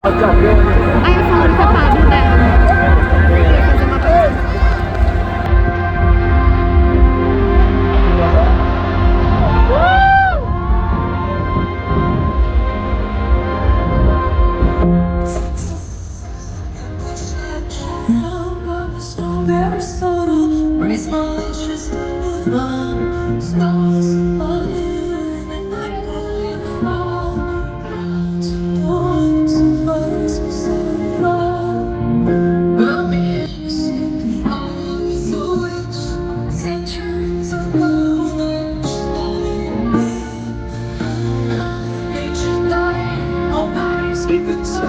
Aí eu falando com a Pablo dela. Eu ia fazer uma coisa. Raise my wishes with my stars above and I believe all once first said love but me all the wish centuries of love nature dying nobody's keeping so